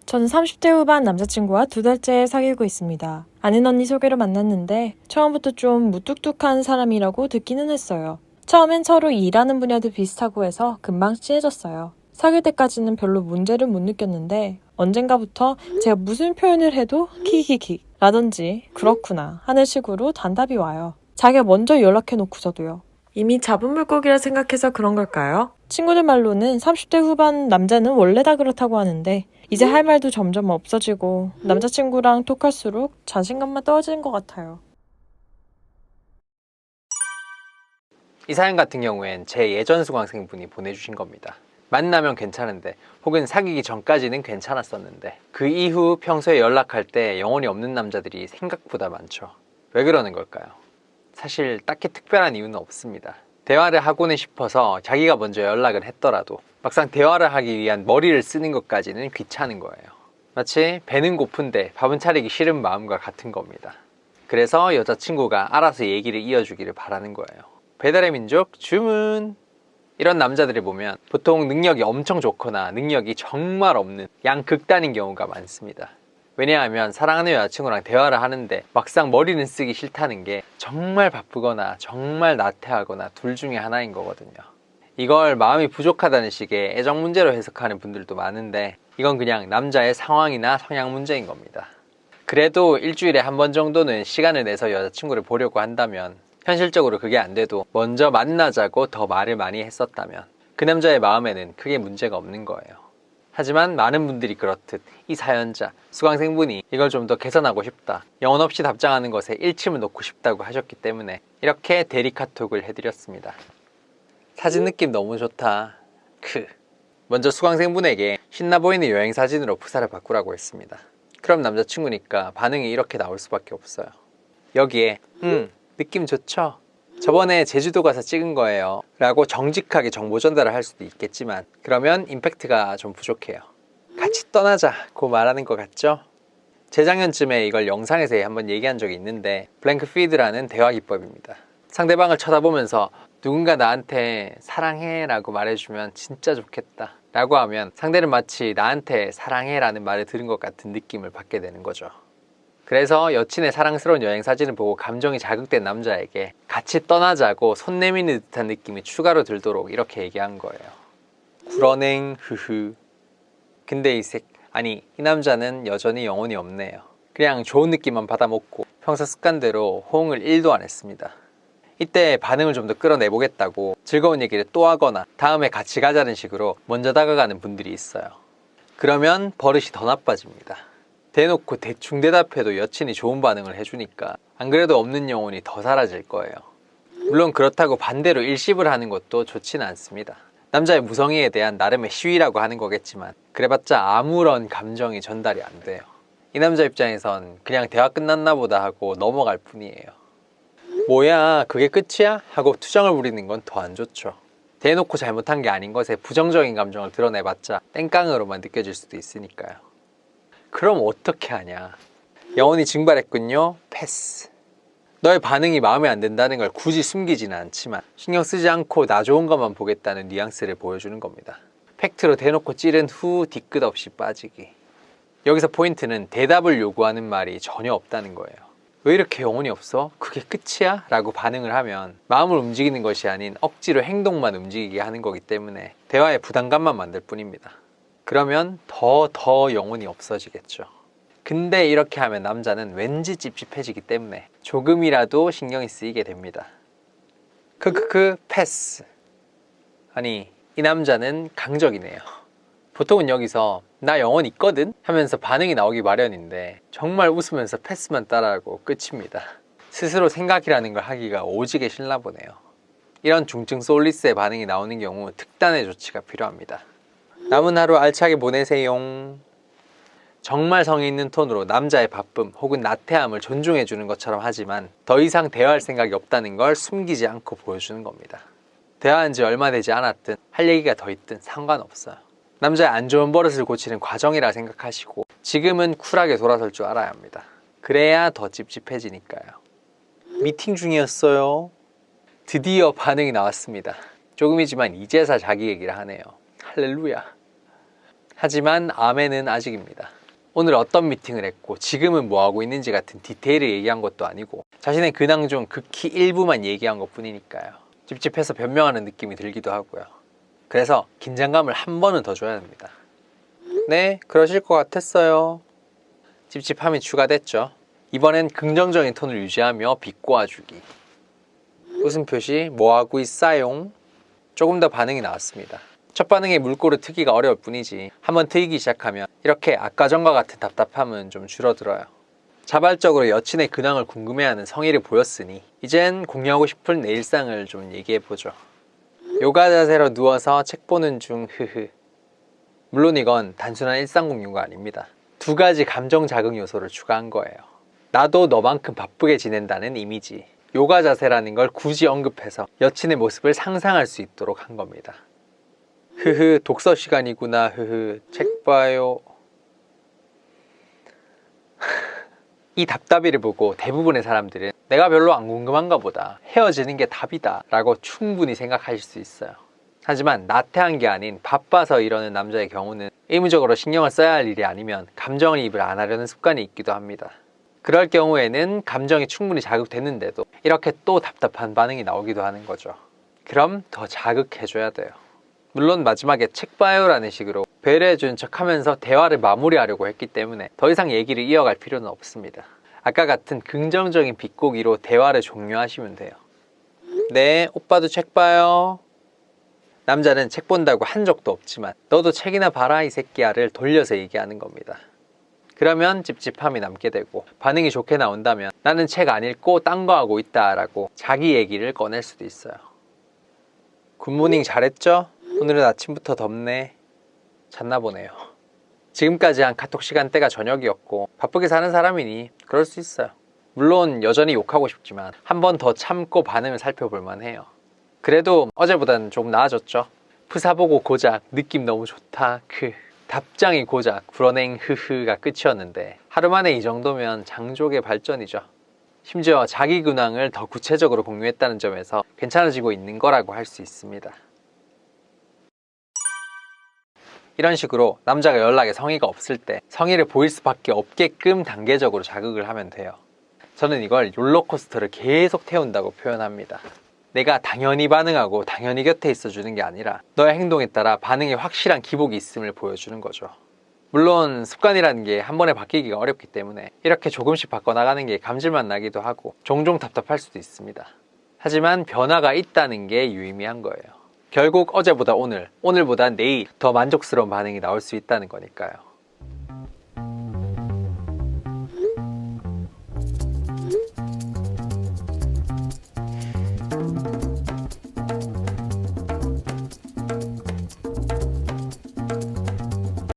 저는 30대 후반 남자친구와 2달째 사귀고 있습니다. 아는 언니 소개로 만났는데 처음부터 좀 무뚝뚝한 사람이라고 듣기는 했어요. 처음엔 서로 일하는 분야도 비슷하고 해서 금방 친해졌어요. 사귈 때까지는 별로 문제를 못 느꼈는데 언젠가부터 제가 무슨 표현을 해도 키키키 라든지 그렇구나 하는 식으로 단답이 와요. 자기가 먼저 연락해놓고서도요. 이미 잡은 물고기라 생각해서 그런 걸까요? 친구들 말로는 30대 후반 남자는 원래 다 그렇다고 하는데 이제 할 말도 점점 없어지고 남자친구랑 톡할수록 자신감만 떨어지는 것 같아요. 이 사연 같은 경우엔 제 예전 수강생분이 보내주신 겁니다. 만나면 괜찮은데 혹은 사귀기 전까지는 괜찮았었는데 그 이후 평소에 연락할 때 영혼이 없는 남자들이 생각보다 많죠. 왜 그러는 걸까요? 사실 딱히 특별한 이유는 없습니다. 대화를 하고는 싶어서 자기가 먼저 연락을 했더라도 막상 대화를 하기 위한 머리를 쓰는 것까지는 귀찮은 거예요. 마치 배는 고픈데 밥은 차리기 싫은 마음과 같은 겁니다. 그래서 여자친구가 알아서 얘기를 이어주기를 바라는 거예요. 배달의 민족 주문! 이런 남자들을 보면 보통 능력이 엄청 좋거나 능력이 정말 없는 양극단인 경우가 많습니다. 왜냐하면 사랑하는 여자친구랑 대화를 하는데 막상 머리는 쓰기 싫다는 게 정말 바쁘거나 정말 나태하거나 둘 중에 하나인 거거든요. 이걸 마음이 부족하다는 식의 애정 문제로 해석하는 분들도 많은데 이건 그냥 남자의 상황이나 성향 문제인 겁니다. 그래도 일주일에 한 번 정도는 시간을 내서 여자친구를 보려고 한다면, 현실적으로 그게 안 돼도 먼저 만나자고 더 말을 많이 했었다면 그 남자의 마음에는 크게 문제가 없는 거예요. 하지만 많은 분들이 그렇듯 이 사연자, 수강생분이 이걸 좀 더 개선하고 싶다, 영혼 없이 답장하는 것에 일침을 놓고 싶다고 하셨기 때문에 이렇게 대리 카톡을 해드렸습니다. 사진 느낌 너무 좋다. 먼저 수강생분에게 신나 보이는 여행 사진으로 프사를 바꾸라고 했습니다. 그럼 남자친구니까 반응이 이렇게 나올 수밖에 없어요. 여기에 느낌 좋죠? 저번에 제주도 가서 찍은 거예요 라고 정직하게 정보 전달을 할 수도 있겠지만 그러면 임팩트가 좀 부족해요. 같이 떠나자고 말하는 것 같죠? 재작년쯤에 이걸 영상에서 한번 얘기한 적이 있는데 블랭크 피드라는 대화 기법입니다. 상대방을 쳐다보면서 누군가 나한테 사랑해 라고 말해주면 진짜 좋겠다 라고 하면 상대는 마치 나한테 사랑해 라는 말을 들은 것 같은 느낌을 받게 되는 거죠. 그래서 여친의 사랑스러운 여행 사진을 보고 감정이 자극된 남자에게 같이 떠나자고 손 내미는 듯한 느낌이 추가로 들도록 이렇게 얘기한 거예요. 구런행 흐흐. 근데 이 남자는 여전히 영혼이 없네요. 그냥 좋은 느낌만 받아먹고 평소 습관대로 호응을 1도 안 했습니다. 이때 반응을 좀 더 끌어내보겠다고 즐거운 얘기를 또 하거나 다음에 같이 가자는 식으로 먼저 다가가는 분들이 있어요. 그러면 버릇이 더 나빠집니다. 대놓고 대충 대답해도 여친이 좋은 반응을 해주니까 안 그래도 없는 영혼이 더 사라질 거예요. 물론 그렇다고 반대로 일십을 하는 것도 좋지는 않습니다. 남자의 무성의에 대한 나름의 시위라고 하는 거겠지만 그래봤자 아무런 감정이 전달이 안 돼요. 이 남자 입장에선 그냥 대화 끝났나 보다 하고 넘어갈 뿐이에요. 뭐야 그게 끝이야? 하고 투정을 부리는 건 더 안 좋죠. 대놓고 잘못한 게 아닌 것에 부정적인 감정을 드러내봤자 땡깡으로만 느껴질 수도 있으니까요. 그럼 어떻게 하냐? 영혼이 증발했군요. 패스. 너의 반응이 마음에 안 든다는 걸 굳이 숨기지는 않지만 신경 쓰지 않고 나 좋은 것만 보겠다는 뉘앙스를 보여주는 겁니다. 팩트로 대놓고 찌른 후 뒤끝 없이 빠지기. 여기서 포인트는 대답을 요구하는 말이 전혀 없다는 거예요. 왜 이렇게 영혼이 없어? 그게 끝이야? 라고 반응을 하면 마음을 움직이는 것이 아닌 억지로 행동만 움직이게 하는 거기 때문에 대화에 부담감만 만들 뿐입니다. 그러면 더 영혼이 없어지겠죠. 근데 이렇게 하면 남자는 왠지 찝찝해지기 때문에 조금이라도 신경이 쓰이게 됩니다. 패스. 이 남자는 강적이네요. 보통은 여기서 나 영혼 있거든? 하면서 반응이 나오기 마련인데 정말 웃으면서 패스만 따라하고 끝입니다. 스스로 생각이라는 걸 하기가 오지게 싫나 보네요. 이런 중증 솔리스의 반응이 나오는 경우 특단의 조치가 필요합니다. 남은 하루 알차게 보내세요. 정말 성의 있는 톤으로 남자의 바쁨 혹은 나태함을 존중해주는 것처럼 하지만 더 이상 대화할 생각이 없다는 걸 숨기지 않고 보여주는 겁니다. 대화한 지 얼마 되지 않았든 할 얘기가 더 있든 상관없어요. 남자의 안 좋은 버릇을 고치는 과정이라 생각하시고 지금은 쿨하게 돌아설 줄 알아야 합니다. 그래야 더 찝찝해지니까요. 미팅 중이었어요. 드디어 반응이 나왔습니다. 조금이지만 이제서 자기 얘기를 하네요. 할렐루야. 하지만 아멘은 아직입니다. 오늘 어떤 미팅을 했고 지금은 뭐하고 있는지 같은 디테일을 얘기한 것도 아니고 자신의 근황 중 극히 일부만 얘기한 것 뿐이니까요. 찝찝해서 변명하는 느낌이 들기도 하고요. 그래서 긴장감을 한 번은 더 줘야 합니다. 네, 그러실 것 같았어요. 찝찝함이 추가됐죠. 이번엔 긍정적인 톤을 유지하며 비꼬아주기. 웃음 표시 뭐하고 있어요? 조금 더 반응이 나왔습니다. 첫 반응에 물꼬를 트기가 어려울 뿐이지 한번 트이기 시작하면 이렇게 아까 전과 같은 답답함은 좀 줄어들어요. 자발적으로 여친의 근황을 궁금해하는 성의를 보였으니 이젠 공유하고 싶은 내 일상을 좀 얘기해보죠. 요가 자세로 누워서 책 보는 중 흐흐. 물론 이건 단순한 일상 공유가 아닙니다. 두 가지 감정 자극 요소를 추가한 거예요. 나도 너만큼 바쁘게 지낸다는 이미지. 요가 자세라는 걸 굳이 언급해서 여친의 모습을 상상할 수 있도록 한 겁니다. 흐흐, 독서 시간이구나. 흐흐, 책 봐요. 이 답답이를 보고 대부분의 사람들은 내가 별로 안 궁금한가 보다, 헤어지는 게 답이다 라고 충분히 생각하실 수 있어요. 하지만 나태한 게 아닌 바빠서 이러는 남자의 경우는 의무적으로 신경을 써야 할 일이 아니면 감정이입을 안 하려는 습관이 있기도 합니다. 그럴 경우에는 감정이 충분히 자극됐는데도 이렇게 또 답답한 반응이 나오기도 하는 거죠. 그럼 더 자극해줘야 돼요. 물론 마지막에 책 봐요라는 식으로 배려해준 척하면서 대화를 마무리하려고 했기 때문에 더 이상 얘기를 이어갈 필요는 없습니다. 아까 같은 긍정적인 비꼬기로 대화를 종료하시면 돼요. 네, 오빠도 책 봐요. 남자는 책 본다고 한 적도 없지만 너도 책이나 봐라 이 새끼야를 돌려서 얘기하는 겁니다. 그러면 찝찝함이 남게 되고 반응이 좋게 나온다면 나는 책 안 읽고 딴 거 하고 있다 라고 자기 얘기를 꺼낼 수도 있어요. 굿모닝 잘했죠? 오늘은 아침부터 덥네. 잤나 보네요. 지금까지 한 카톡 시간대가 저녁이었고 바쁘게 사는 사람이니 그럴 수 있어요. 물론 여전히 욕하고 싶지만 한 번 더 참고 반응을 살펴볼 만해요. 그래도 어제보다는 조금 나아졌죠. 프사보고 고작 느낌 너무 좋다 답장이 고작 불어냉 흐흐가 끝이었는데 하루 만에 이 정도면 장족의 발전이죠. 심지어 자기 근황을 더 구체적으로 공유했다는 점에서 괜찮아지고 있는 거라고 할 수 있습니다. 이런 식으로 남자가 연락에 성의가 없을 때 성의를 보일 수밖에 없게끔 단계적으로 자극을 하면 돼요. 저는 이걸 롤러코스터를 계속 태운다고 표현합니다. 내가 당연히 반응하고 당연히 곁에 있어주는 게 아니라 너의 행동에 따라 반응에 확실한 기복이 있음을 보여주는 거죠. 물론 습관이라는 게 한 번에 바뀌기가 어렵기 때문에 이렇게 조금씩 바꿔나가는 게 감질만 나기도 하고 종종 답답할 수도 있습니다. 하지만 변화가 있다는 게 유의미한 거예요. 결국 어제보다 오늘, 오늘보다 내일 더 만족스러운 반응이 나올 수 있다는 거니까요.